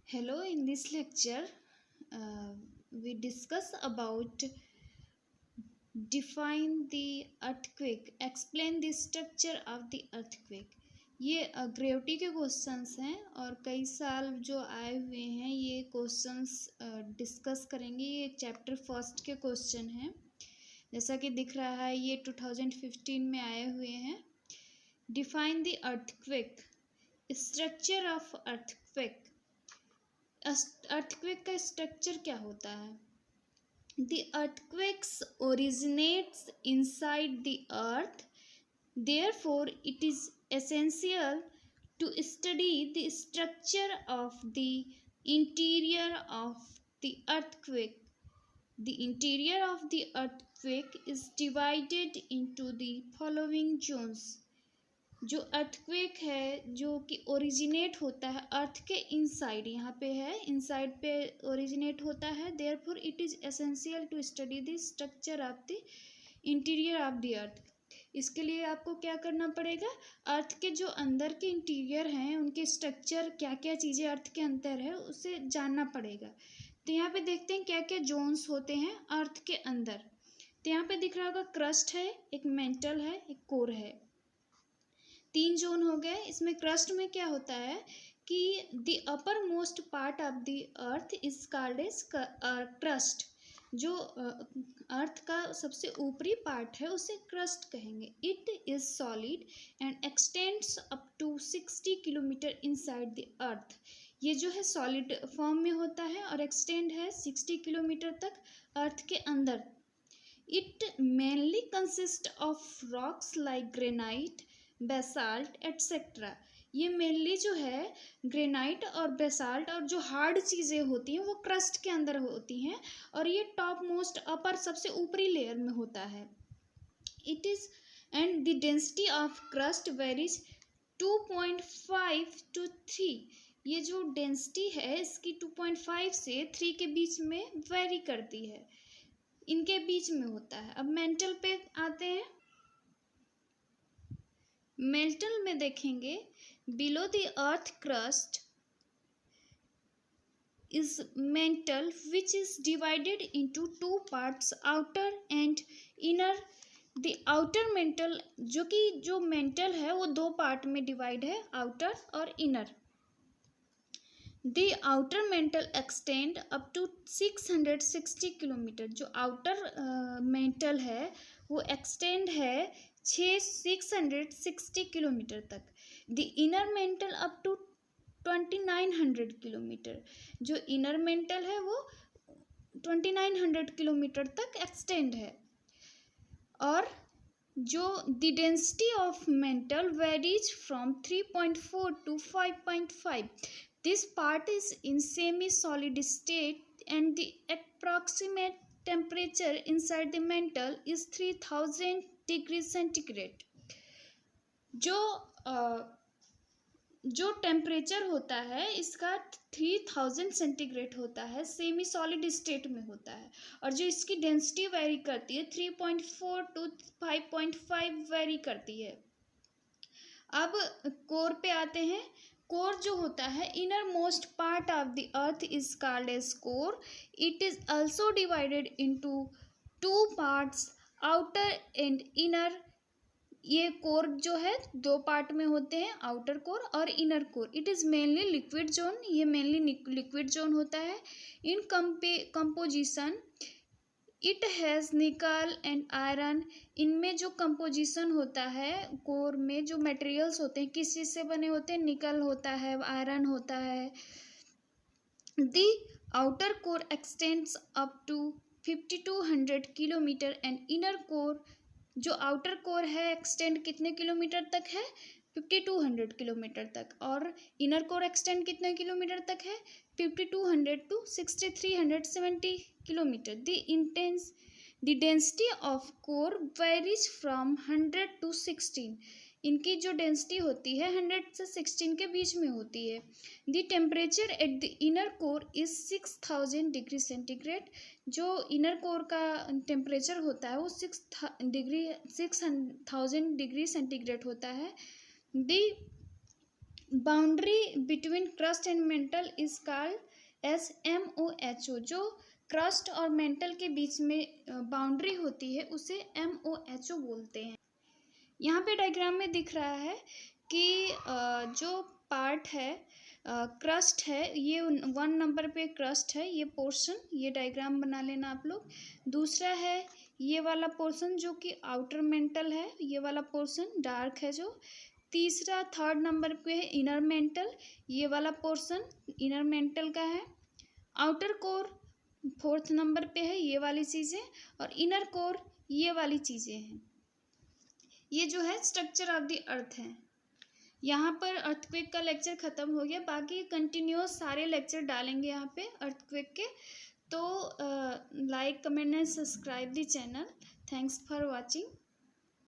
Hello, in this lecture, we discuss about define the earthquake, explain the structure of the earthquake. ये gravity के questions हैं और कई साल जो आए हुए हैं ये क्वेश्चंस डिस्कस करेंगे। ये चैप्टर फर्स्ट के क्वेश्चन हैं, जैसा कि दिख रहा है ये 2015 में आए हुए हैं। Define the earthquake, structure of earthquake. Earthquake का स्ट्रक्चर क्या होता है? The earthquakes originates inside the earth, therefore it is essential to study the structure of the interior of the earthquake. The interior of the earthquake is divided into the following zones. जो earthquake है जो कि originate होता है अर्थ के inside, यहाँ पे है इनसाइड पे ओरिजिनेट होता है, therefore it is essential to study the structure of the interior of the earth. इसके लिए आपको क्या करना पड़ेगा? अर्थ के जो अंदर के इंटीरियर हैं उनके स्ट्रक्चर, क्या क्या चीज़ें अर्थ के अंदर है उसे जानना पड़ेगा। तो यहाँ पे देखते हैं क्या क्या जोन्स होते हैं अर्थ के अंदर। तो यहाँ पे दिख रहा होगा क्रस्ट है, एक मेंटल है, एक कोर है। 3 जोन हो गए। इसमें क्रस्ट में क्या होता है कि the uppermost part of the earth is called as crust. जो अर्थ का सबसे ऊपरी पार्ट है उसे क्रस्ट कहेंगे। It is solid and extends up to 60 kilometre inside the earth. ये जो है सॉलिड फॉर्म में होता है और एक्सटेंड है 60 किलोमीटर तक अर्थ के अंदर। It mainly consist of rocks like granite, basalt etcetera. ये मेनली जो है ग्रेनाइट और बेसाल्ट और जो हार्ड चीज़ें होती हैं वो क्रस्ट के अंदर होती हैं और ये टॉप मोस्ट अपर सबसे ऊपरी लेयर में होता है। It is and the density of crust varies 2.5 to 3। ये जो डेंसिटी है इसकी 2.5 से 3 के बीच में वेरी करती है, इनके बीच में होता है। अब मेंटल पे आते हैं। मेंटल में देखेंगे below the earth crust is mantle which is divided into 2 parts, outer and inner. The outer mantle जो मेंटल है वो 2 पार्ट में डिवाइड है, आउटर और inner. The outer mantle extend up to 660 kilometre. जो आउटर मेंटल है वो extend है 660 किलोमीटर तक। The inner mantle up to 2900 kilometre. जो इनर मेंटल है वो 2900 किलोमीटर तक एक्सटेंड है। और जो the density of mental varies from 3.4 to 5.5। This part is in semi-solid state and the approximate temperature inside the mantle is 3000 degrees centigrade। जो temperature होता है इसका 3000 सेंटीग्रेड होता है, सेमी सॉलिड स्टेट में होता है। और जो इसकी डेंसिटी वेरी करती है 3.4 to 5.5 वेरी करती है। अब कोर पे आते हैं। कोर जो होता है innermost part of the earth is called as core. It is also divided into 2 parts, outer and inner. ये कोर जो है 2 पार्ट में होते हैं, आउटर कोर और inner core. It is mainly liquid zone, ये मेनली लिक्विड जोन होता है। In composition it has nickel and iron. इनमें जो कंपोजिशन होता है कोर में, जो मटेरियल्स होते हैं किस चीज़ से बने होते हैं, निकल होता है, आयरन होता है। The outer core extends up to 5200 kilometre and inner core, जो आउटर कोर है एक्सटेंड कितने किलोमीटर तक है, 5200 किलोमीटर तक। और इनर कोर एक्सटेंड कितने किलोमीटर तक है, 5200 to 6370 kilometre. The density of core varies from 100 to 16। इनकी जो डेंसिटी होती है 100 से 16 के बीच में होती है। The temperature at the inner core is 6000 degree centigrade. जो इनर कोर का टेम्परेचर होता है वो 6000 डिग्री सेंटीग्रेड होता है। The boundary between crust and mental is called S MOHO। जो क्रस्ट और मेंटल के बीच में बाउंड्री होती है उसे MOHO बोलते हैं। यहाँ पे डायग्राम में दिख रहा है कि जो पार्ट है क्रस्ट है, ये 1 नंबर पे क्रस्ट है, ये पोर्शन, ये डायग्राम बना लेना आप लोग। दूसरा है ये वाला पोर्शन जो कि आउटर मेंटल है, ये वाला पोर्शन डार्क है जो। तीसरा 3rd नंबर पे है इनर मेंटल, ये वाला पोर्शन इनर मेंटल का है। आउटर कोर 4th नंबर पे है, ये वाली चीज़ें, और इनर कोर ये वाली चीज़ें हैं। ये जो है स्ट्रक्चर ऑफ द अर्थ है। यहाँ पर अर्थक्वेक का लेक्चर ख़त्म हो गया, बाकी कंटिन्यूस सारे लेक्चर डालेंगे यहाँ पे अर्थक्वेक के। तो like comment and subscribe the channel. Thanks for watching.